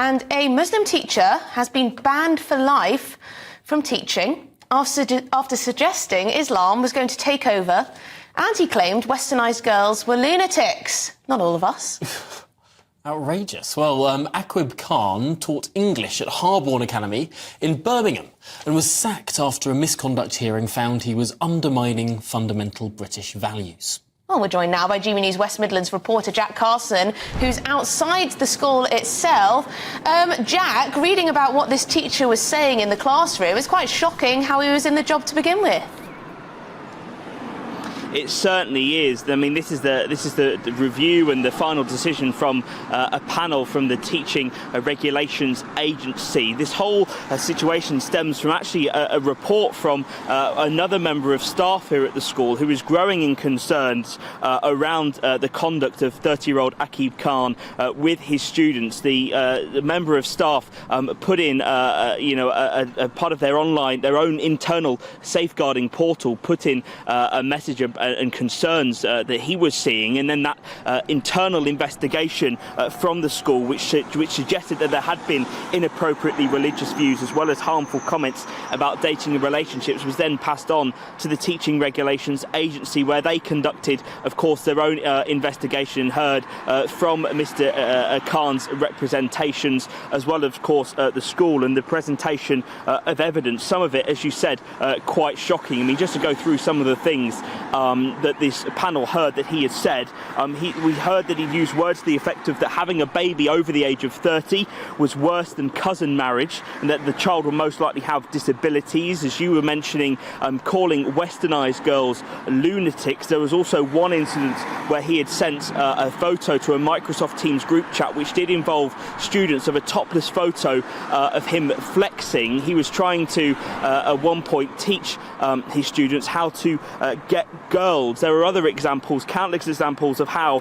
And a Muslim teacher has been banned for life from teaching after suggesting Islam was going to take over, and he claimed westernised girls were lunatics. Not all of us. Outrageous. Well, Khadija Khan taught English at Harborne Academy in Birmingham and was sacked after a misconduct hearing found he was undermining fundamental British values. Well, we're joined now by GBNews West Midlands reporter Jack Carson, who's outside the school itself. Jack, reading about what this teacher was saying in the classroom, it's quite shocking how he was in the job to begin with. It certainly is. I mean, this is the review and the final decision from a panel from the Teaching Regulations Agency. This whole situation stems from actually a report from another member of staff here at the school who is growing in concerns around the conduct of 30-year-old Khadija Khan with his students. The member of staff put in, a part of their own internal safeguarding portal, put in a message and concerns that he was seeing, and then that internal investigation from the school which suggested that there had been inappropriately religious views as well as harmful comments about dating and relationships was then passed on to the Teaching Regulations Agency, where they conducted, of course, their own investigation and heard from Mr. Khan's representations, as well as, of course, the school and the presentation of evidence. Some of it, as you said, quite shocking. I mean, just to go through some of the things that this panel heard that he had said. We heard that he'd used words to the effect of that having a baby over the age of 30 was worse than cousin marriage, and that the child will most likely have disabilities, as you were mentioning, calling westernised girls lunatics. There was also one incident where he had sent a photo to a Microsoft Teams group chat which did involve students of a topless photo of him flexing. He was trying to, at one point, teach his students how to get girls. There are other examples, countless examples of how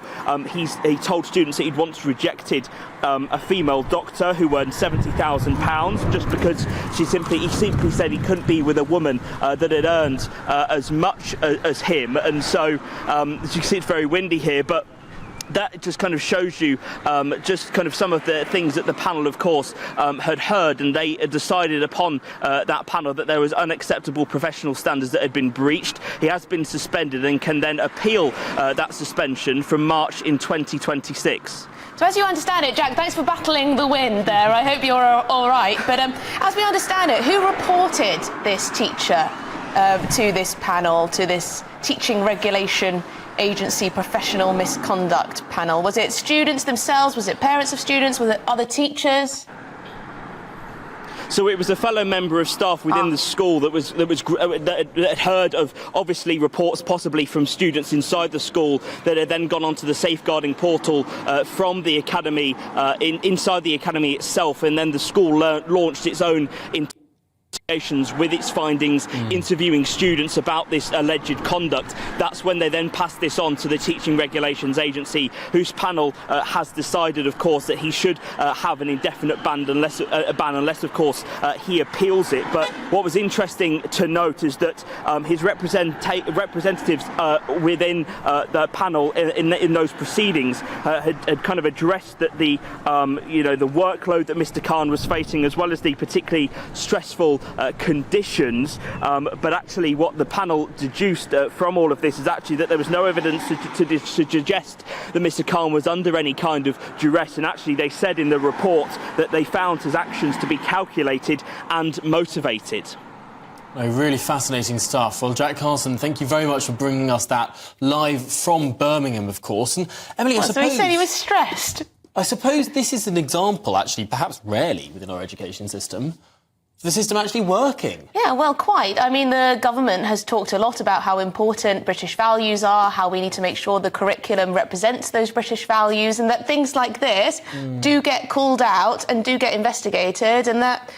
he told students that he'd once rejected a female doctor who earned £70,000 just because he simply said he couldn't be with a woman that had earned as much as him. And so, as you can see, it's very windy here, but that just kind of shows you just kind of some of the things that the panel, of course, had heard, and they decided upon that panel that there was unacceptable professional standards that had been breached. He has been suspended and can then appeal that suspension from March in 2026. So as you understand it, Jack, thanks for battling the wind there. I hope you're all right. But as we understand it, who reported this teacher to this panel, to this Teaching Regulation Agency professional misconduct panel? Was it students themselves? Was it parents of students? Was it other teachers? So it was a fellow member of staff within the school that had heard of, obviously, reports possibly from students inside the school that had then gone onto the safeguarding portal from the academy, inside the academy itself, and then the school launched its own with its findings, interviewing students about this alleged conduct. That's when they then passed this on to the Teaching Regulations Agency, whose panel has decided, of course, that he should have an indefinite ban unless, of course, he appeals it. But what was interesting to note is that his representatives within the panel in those proceedings had kind of addressed that the workload that Mr. Khan was facing, as well as the particularly stressful conditions, but actually what the panel deduced from all of this is actually that there was no evidence to suggest that Mr. Khan was under any kind of duress, and actually they said in the report that they found his actions to be calculated and motivated. Oh, really fascinating stuff. Well, Jack Carson, thank you very much for bringing us that live from Birmingham, of course. And Emily, I suppose... So he said he was stressed? I suppose this is an example, actually, perhaps rarely within our education system, the system actually working. Yeah, well, quite. I mean, the government has talked a lot about how important British values are, how we need to make sure the curriculum represents those British values, and that things like this do get called out and do get investigated, and that,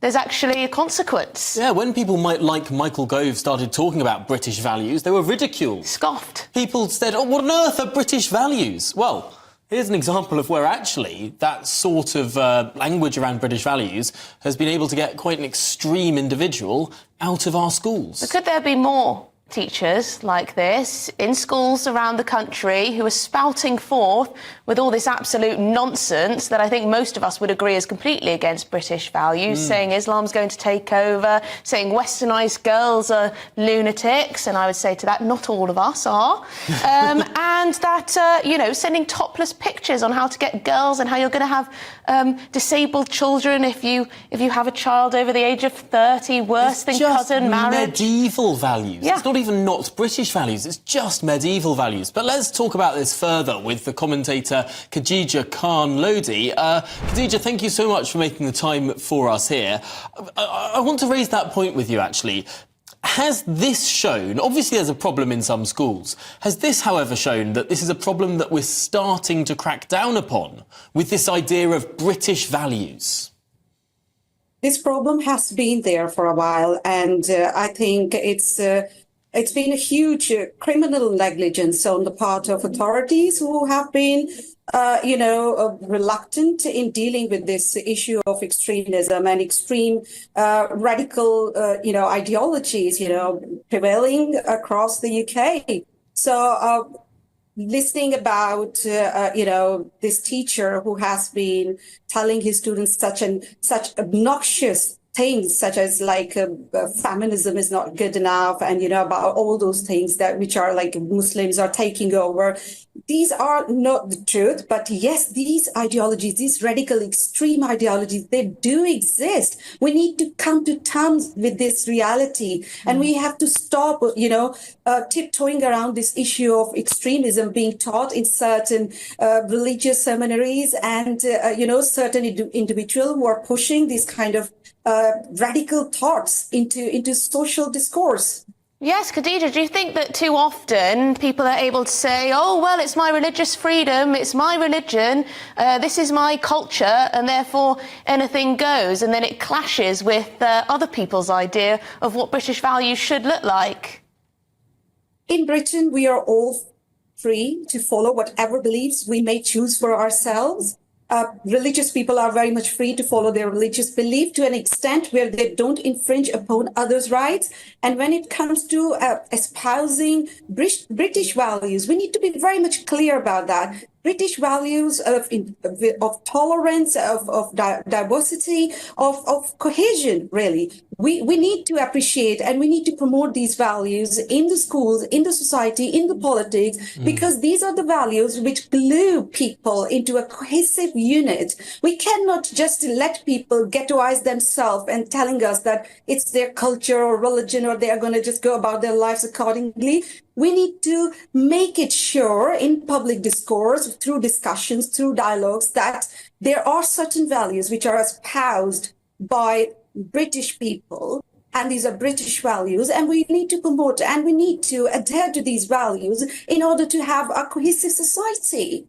there's actually a consequence. Yeah, when people like Michael Gove started talking about British values, they were ridiculed. Scoffed. People said, oh, what on earth are British values? Well, here's an example of where actually that sort of language around British values has been able to get quite an extreme individual out of our schools. But could there be more teachers like this in schools around the country who are spouting forth with all this absolute nonsense that I think most of us would agree is completely against British values, saying Islam's going to take over, saying westernised girls are lunatics, and I would say to that, not all of us are, and that, you know, sending topless pictures on how to get girls and how you're going to have disabled children if you have a child over the age of 30, worse than cousin marriage. Medieval values. Yeah. It's not even not British values, it's just medieval values. But let's talk about this further with the commentator Khadija Khan Lodi. Khadija, thank you so much for making the time for us here. I want to raise that point with you, actually. Has this shown, obviously there's a problem in some schools, has this, however, shown that this is a problem that we're starting to crack down upon with this idea of British values? This problem has been there for a while, and I think it's been a huge criminal negligence on the part of authorities who have been, reluctant in dealing with this issue of extremism and extreme radical, ideologies, prevailing across the UK. So listening about, this teacher who has been telling his students such obnoxious things, such as like feminism is not good enough, and about all those things which are like Muslims are taking over. These are not the truth, but yes, these ideologies, these radical extreme ideologies, they do exist. We need to come to terms with this reality, and we have to stop, tiptoeing around this issue of extremism being taught in certain religious seminaries, and certain individuals who are pushing these kind of radical thoughts into social discourse. Yes, Khadija, do you think that too often people are able to say, oh, well, it's my religious freedom, it's my religion, this is my culture, and therefore anything goes, and then it clashes with other people's idea of what British values should look like? In Britain, we are all free to follow whatever beliefs we may choose for ourselves. Religious people are very much free to follow their religious belief to an extent where they don't infringe upon others' rights. And when it comes to espousing British values, we need to be very much clear about that. British values of tolerance, of diversity, of cohesion, really. We need to appreciate and we need to promote these values in the schools, in the society, in the politics, because these are the values which glue people into a cohesive unit. We cannot just let people ghettoize themselves and telling us that it's their culture or religion or they are going to just go about their lives accordingly. We need to make it sure in public discourse, through discussions, through dialogues, that there are certain values which are espoused by British people, and these are British values, and we need to promote and we need to adhere to these values in order to have a cohesive society.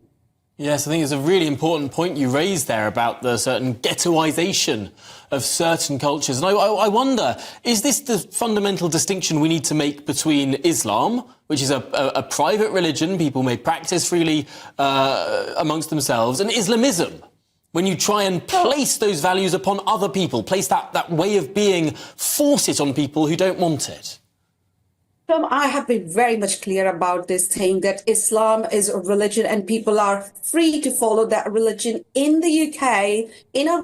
Yes, I think it's a really important point you raised there about the certain ghettoisation of certain cultures. And I wonder, is this the fundamental distinction we need to make between Islam, which is a private religion people may practice freely amongst themselves, and Islamism, when you try and place those values upon other people, place that way of being, force it on people who don't want it? Tom, I have been very much clear about this thing that Islam is a religion and people are free to follow that religion in the UK, in a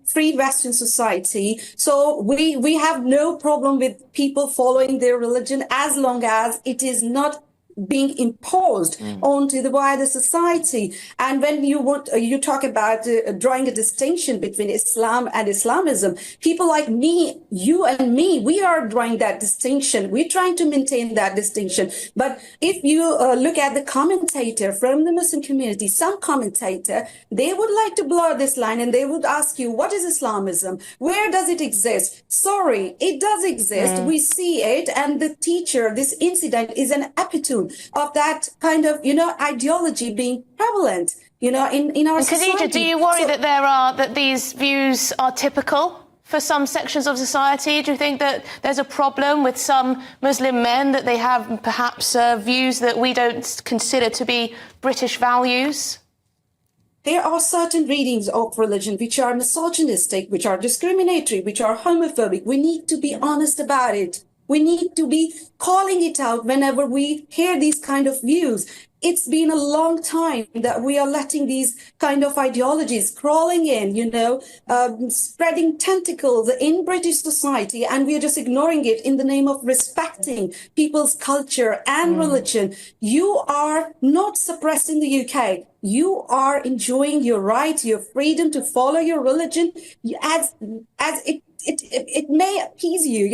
free Western society. So we have no problem with people following their religion as long as it is not being imposed onto the wider society. And when you talk about drawing a distinction between Islam and Islamism, people like me, you and me, we are drawing that distinction. We're trying to maintain that distinction. But if you look at the commentator from the Muslim community, some commentator, they would like to blur this line and they would ask you, what is Islamism? Where does it exist? Sorry, it does exist. We see it. And the teacher, this incident is an epitome of that kind of, ideology being prevalent, in our society. Khadija, do you worry that these views are typical for some sections of society? Do you think that there's a problem with some Muslim men, that they have perhaps views that we don't consider to be British values? There are certain readings of religion which are misogynistic, which are discriminatory, which are homophobic. We need to be honest about it. We need to be calling it out whenever we hear these kind of views. It's been a long time that we are letting these kind of ideologies crawling in, spreading tentacles in British society, and we are just ignoring it in the name of respecting people's culture and religion. You are not suppressed in the UK. You are enjoying your right, your freedom to follow your religion as it may appease you,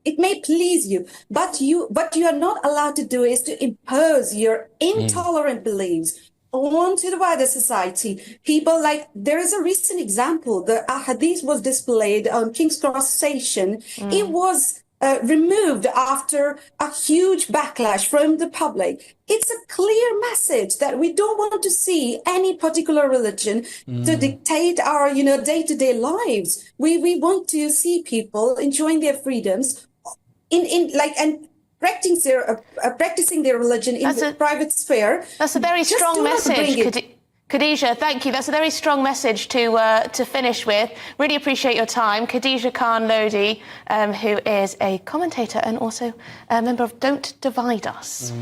it may please you, but what you are not allowed to do is to impose your intolerant beliefs onto the wider society. People there is a recent example, the hadith was displayed on King's Cross Station. It was removed after a huge backlash from the public. It's a clear message that we don't want to see any particular religion to dictate our, day-to-day lives. We want to see people enjoying their freedoms and practicing their religion in the private sphere. That's a very strong message. Khadija, thank you. That's a very strong message to finish with. Really appreciate your time. Khadija Khan Lodi, who is a commentator and also a member of Don't Divide Us.